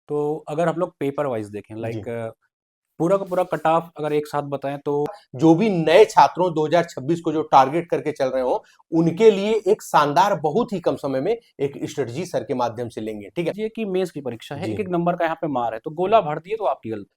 तो अगर हम लोग पेपर वाइज देखें जी। पूरा का पूरा कट ऑफ अगर एक साथ बताएं तो जो भी नए छात्रों 2026 को जो टारगेट करके चल रहे हो उनके लिए एक शानदार बहुत ही कम समय में एक स्ट्रेटजी सर के माध्यम से लेंगे, ठीक है। ये कि मेंस की परीक्षा है, जी। एक एक नंबर का यहाँ पे मार है, तो गोला भर दिए तो आपकी गलती।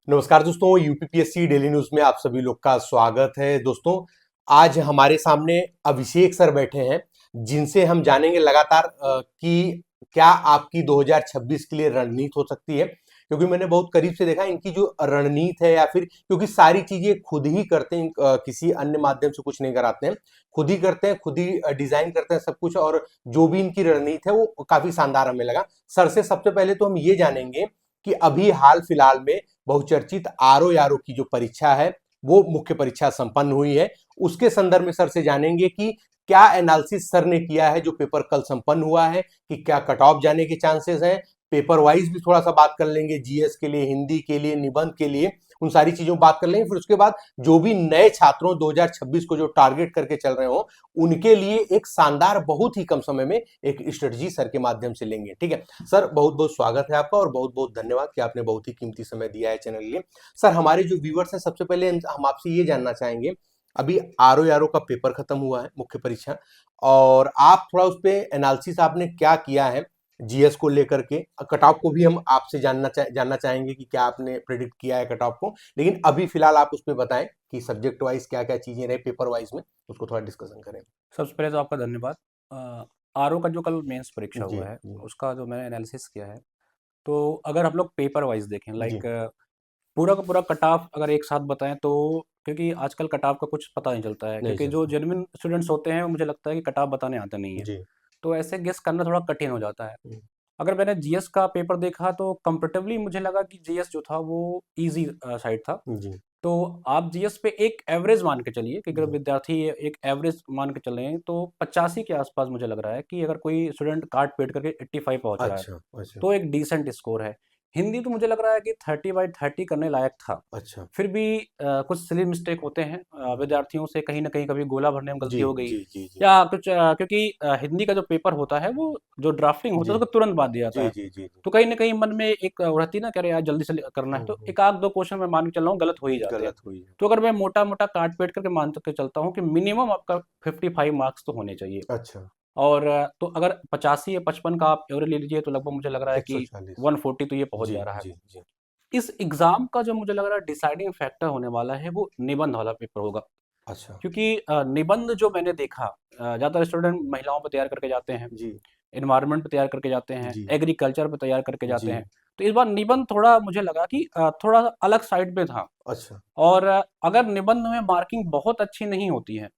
नमस्कार दोस्तों, यूपीपीएससी डेली न्यूज में आप सभी लोग का स्वागत है। दोस्तों, आज हमारे सामने अभिषेक सर बैठे हैं जिनसे हम जानेंगे लगातार कि क्या आपकी 2026 के लिए रणनीति हो सकती है, क्योंकि मैंने बहुत करीब से देखा इनकी जो रणनीति है, या फिर क्योंकि सारी चीजें खुद ही करते हैं, किसी अन्य माध्यम से कुछ नहीं कराते हैं, खुद ही करते हैं, खुद ही डिजाइन करते हैं सब कुछ। और जो भी इनकी रणनीति है वो काफी शानदार हमें लगा। सर से सबसे पहले तो हम ये जानेंगे कि अभी हाल फिलहाल में बहुचर्चित आरओ की जो परीक्षा है वो मुख्य परीक्षा संपन्न हुई है। उसके संदर्भ में सर से जानेंगे कि क्या एनालिसिस सर ने किया है जो पेपर कल संपन्न हुआ है, कि क्या कट ऑफ जाने के चांसेस हैं। पेपर वाइज भी थोड़ा सा बात कर लेंगे, जीएस के लिए, हिंदी के लिए, निबंध के लिए, उन सारी चीजों बात कर लेंगे। फिर उसके बाद जो भी नए छात्रों 2026 को जो टारगेट करके चल रहे हो उनके लिए एक शानदार बहुत ही कम समय में एक स्ट्रेटजी सर के माध्यम से लेंगे, ठीक है। सर, बहुत बहुत स्वागत है आपका और बहुत बहुत धन्यवाद कि आपने बहुत ही कीमती समय दिया है चैनल के लिए। सर, हमारे जो व्यूवर्स हैं, सबसे पहले हम आपसे ये जानना चाहेंगे, अभी आरओ का पेपर खत्म हुआ है, मुख्य परीक्षा, और आप थोड़ा उस पर एनालिसिस आपने क्या किया है जीएस को लेकर के। कट ऑफ को भी हम आपसे जानना चाहेंगे कि क्या आपने प्रेडिक्ट किया है कट ऑफ को, लेकिन अभी फिलहाल आप उस पर बताएं कि सब्जेक्ट वाइज क्या क्या चीजें रहे पेपर वाइज में, उसको थोड़ा डिस्कशन करें। सबसे पहले तो आपका धन्यवाद। आरओ का जो कल मेंस परीक्षा जी। हुआ है जी। उसका जो मैंने एनालिसिस किया है, तो अगर हम लोग पेपर वाइज देखें जी। पूरा का पूरा कट ऑफ अगर एक साथ बताएं तो, क्योंकि आजकल कट ऑफ का कुछ पता नहीं चलता है, नहीं क्योंकि जो चलता। जेन्युइन स्टूडेंट्स होते हैं मुझे लगता है कि कट ऑफ बताने आते नहीं है, जी। तो ऐसे गेस करना थोड़ा कठिन हो जाता है। हम्म। अगर मैंने जीएस का पेपर देखा तो कंपेरेटिवली मुझे लगा कि जीएस जो था वो इजी साइड था। जी। तो आप जीएस पे एक एवरेज मान के चलिए कि अगर जी। विद्यार्थी एक एवरेज मान के चलें तो 85 के आसपास मुझे लग रहा है कि अगर कोई स्टूडेंट काट पीट करके 85 पहुंच रहा है अच्छा। अच्छा। तो एक डिसेंट स्कोर है। हिंदी तो मुझे लग रहा है कि 30/30 करने लायक था। अच्छा। फिर भी कुछ सिली मिस्टेक होते हैं विद्यार्थियों से, कहीं न कहीं कभी गोला भरने में जी। गलती हो गई जी। जी। जी। या कुछ, क्योंकि हिंदी का जो पेपर होता है वो जो ड्राफ्टिंग होता जी। है उसको तुरंत बाँध दिया जाता जी। है। जी। जी। जी। तो कहीं न कहीं मन में एक रहती है ना कि अरे यार जल्दी से करना है, तो हम्म। एक आध 2 क्वेश्चन मैं मान के चल रहा हूँ गलत हो ही जाते हैं। गलत हुई है। तो अगर मैं मोटा-मोटा काट-पीट करके मान के चलता हूँ कि मिनिमम आपका 55 मार्क्स तो होने चाहिए। अच्छा। और तो अगर 85 या 55 का आप एवरेज ले लीजिए तो लगभग मुझे लग रहा है कि 140। 140 तो ये पहुँच जी। जा रहा है। जी। जी। इस एग्ज़ाम का जो मुझे लग रहा है डिसाइडिंग फैक्टर होने वाला है वो निबंध वाला पेपर होगा। अच्छा। क्योंकि निबंध जो मैंने देखा, ज़्यादातर स्टूडेंट महिलाओं पे तैयार करके जाते हैं, जी। एनवायरनमेंट पे तैयार करके जाते हैं, जी। एग्रीकल्चर पे तैयार करके जाते जी। हैं। तो इस बार निबंध थोड़ा मुझे लगा कि थोड़ा अलग साइड पे था। अच्छा। और अगर निबंध में मार्किंग बहुत अच्छी नहीं होती है,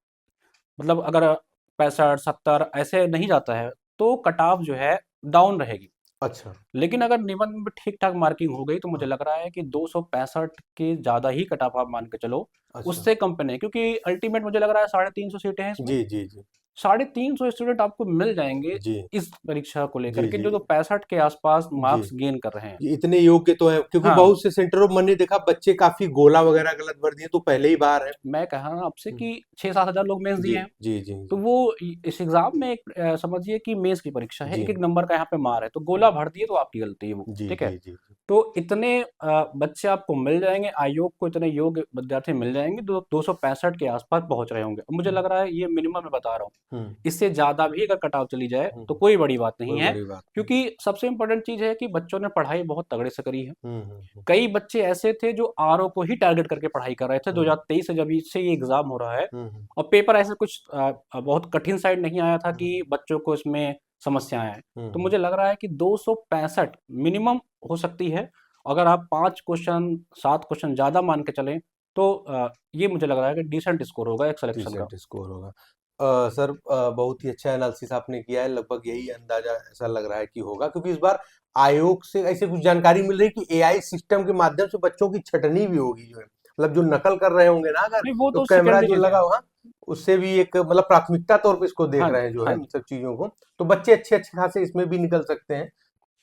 मतलब अगर 65, 70 ऐसे नहीं जाता है, तो कट ऑफ जो है डाउन रहेगी। अच्छा। लेकिन अगर निबंध में ठीक-ठाक मार्किंग हो गई तो मुझे हाँ। लग रहा है कि 265 के ज़्यादा ही कट ऑफ आप मान के चलो, अच्छा। उससे कम पे नहीं, क्योंकि अल्टीमेट मुझे लग रहा है 350 सीटें हैं इसमें। जी। जी। जी। 350 स्टूडेंट आपको मिल जाएँगे जी। इस परीक्षा को लेकर जी। के जी। जो 65 के आसपास जी। मार्क्स गेन कर रहे हैं। ये इतने योग्य तो है, क्योंकि हाँ, बहुत से सेंटरों में मैंने देखा बच्चे काफी गोला वगैरह गलत भर दिए, तो पहले ही बार है। मैं कह रहा हूँ आपसे हम्म। कि 6-7 हज़ार लोग मेंस जी। दिए हैं। जी। जी। तो जी। वो इस एग्जाम में एक समझिए कि मेंस की परीक्षा है, जी। एक एक नंबर का यहाँ पे मार है, तो गोला भर दिए तो आपकी गलती है वो, जी। ठीक है। जी। जी। तो इतने बच्चे आपको मिल जाएंगे, आयोग को इतने योग्य विद्यार्थी मिल जाएंगे, 265 के आसपास पहुंच रहे होंगे। मुझे हम्म। लग रहा है ये मिनिमम मैं बता रहा हूँ। हम्म। इससे ज्यादा भी अगर कट ऑफ चली जाए हम्म। तो कोई बड़ी बात नहीं कोई है, बड़ी बात नहीं। क्योंकि सबसे इम्पोर्टेंट चीज है कि बच्चों ने पढ़ाई बहुत तगड़े से करी है। हम्म। हम्म। कई बच्चे ऐसे थे जो आरओ को ही टारगेट करके पढ़ाई कर रहे थे हम्म। 2023 से, जब से ये एग्जाम हो रहा है। हम्म। और पेपर ऐसे कुछ बहुत कठिन साइड नहीं आया था हम्म। कि बच्चों को इसमें समस्याएं आए। तो हम्म। मुझे लग रहा है कि 265 मिनिमम हो सकती है। अगर आप 5 क्वेश्चन 7 क्वेश्चन ज़्यादा मान के चलें तो ये मुझे लग रहा है कि डिसेंट स्कोर होगा एक सिलेक्शन का। डिसेंट स्कोर होगा। सर, बहुत ही अच्छा एनालिसिस आपने किया है, लगभग यही अंदाजा ऐसा लग रहा है कि होगा, क्योंकि इस बार आयोग से ऐसे कुछ जानकारी मिल रही है कि एआई सिस्टम के माध्यम से बच्चों की छटनी भी होगी, जो है मतलब जो नकल कर रहे होंगे ना अगर, नहीं, वो तो तो कैमरा सेकेंडरी जो चीज़ें लगा हैं। हुआ उससे भी एक मतलब प्राथमिकता तौर पे इसको देख हाँ रहे जी, हैं जो है हाँ इन जी। सब चीजों को, तो बच्चे अच्छे अच्छे खासे इसमें भी निकल सकते हैं।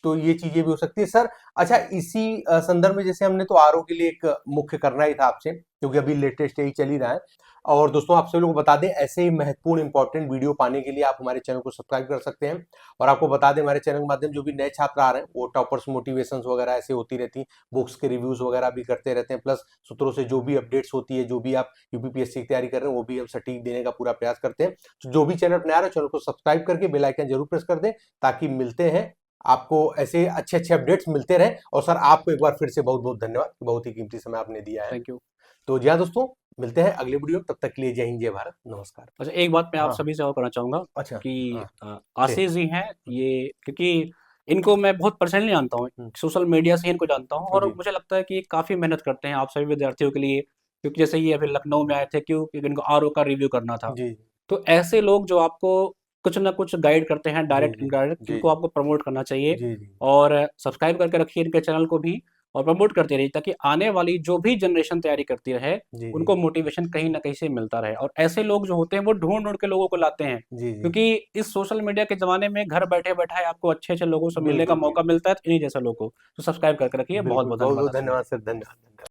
तो ये चीजें भी हो सकती है सर। अच्छा, इसी संदर्भ में जैसे हमने तो आरओ के लिए एक मुख्य करना ही था आपसे, क्योंकि अभी लेटेस्ट यही चल ही रहा है। और दोस्तों आप सभी लोगों को बता दें, ऐसे ही महत्वपूर्ण इंपॉर्टेंट वीडियो पाने के लिए आप हमारे चैनल को सब्सक्राइब कर सकते हैं। और आपको बता दें, हमारे चैनल के माध्यम जो भी नए छात्र आ रहे हैं, वो टॉपर्स मोटिवेशंस वगैरह ऐसे होती रहती, बुक्स के रिव्यूज वगैरह भी करते रहते हैं, प्लस सूत्रों से जो भी अपडेट्स होती है, जो भी आप यूपीपीएससी की तैयारी कर रहे हैं, वो भी हम सटीक देने का पूरा प्रयास करते हैं। तो जो भी चैनल अपने आ रहे हैं, चैनल को सब्सक्राइब करके बेल आइकन जरूर प्रेस कर दें, ताकि मिलते हैं आपको ऐसे अच्छे अच्छे अपडेट्स मिलते रहे। और सर आपको एक बार फिर से बहुत बहुत धन्यवाद, बहुत ही कीमती समय आपने दिया है। Thank you. तो जी हाँ दोस्तों, मिलते हैं अगले वीडियो, तब तक के लिए जय हिंद जय भारत, नमस्कार। अच्छा, एक बात मैं आप हाँ। सभी से और करना चाहूँगा अच्छा। कि हाँ। जी। आशीष जी हैं ये, क्योंकि इनको मैं बहुत पर्सनली जानता हूँ, हम्म, सोशल मीडिया से ही इनको जानता हूँ, और जी मुझे लगता है कि ये काफ़ी मेहनत करते हैं आप सभी विद्यार्थियों के लिए। क्योंकि जैसे ये अभी लखनऊ में आए थे, क्यों? क्योंकि इनको आरओ का रिव्यू करना था। जी तो ऐसे लोग जो आपको कुछ ना कुछ गाइड करते हैं, जी डायरेक्ट जी इनडायरेक्ट, जी इनको आपको प्रमोट करना चाहिए। जी जी और सब्सक्राइब करके रखिए इनके चैनल को भी, और प्रमोट करते रहिए, ताकि आने वाली जो भी जनरेशन तैयारी करती रहे, जी जी उनको मोटिवेशन कहीं ना कहीं से मिलता रहे। और ऐसे लोग जो होते हैं वो ढूंढ ढूंढ के लोगों को लाते हैं, जी जी क्योंकि इस सोशल मीडिया के ज़माने में घर बैठे बैठाए आपको अच्छे अच्छे लोगों से मिलने का बिल्कुल मौका बिल्कुल मिलता है, तो इन्हीं जैसे लोगों को तो सब्सक्राइब करके रखिए। बहुत बिल्कुल, बहुत बहुत धन्यवाद बहुत आप सभी धन्यवाद का। सर, धन्यवाद।